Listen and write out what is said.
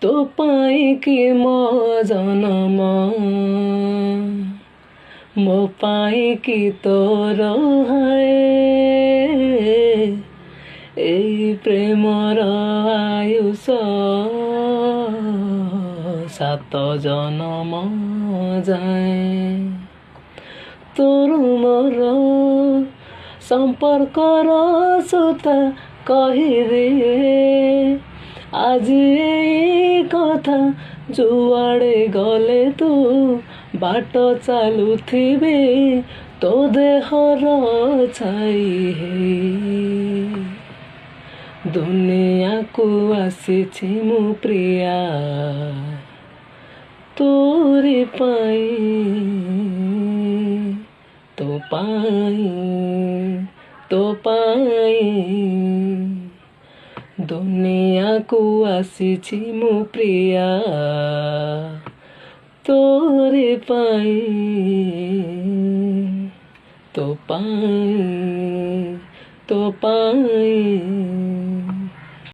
तो पाइकी मो जनम मो पाइकी तोर हाय এই প্রেমর আয়ুষ সাত জনম যায় তোর মোর সম্পর্কর সুতা কহিদিଏ আজি এই কথা যুଆଡ଼େ গলে তୁ ବାଟ ଚାଲୁଥିବି ତୋ ଦେହର ଛାଇ ହେଇ ଦୁନିଆକୁ ଆସିଛି ମୁଁ ପ୍ରିୟା ତୋରି ପାଇଁ ତୋ ପାଇଁ ତୋ ପାଇଁ ଦୁନିଆକୁ ଆସିଛି ମୁଁ ପ୍ରିୟା ତୋରି ପାଇଁ ତୋ ପାଇଁ ତୋ ପାଇଁ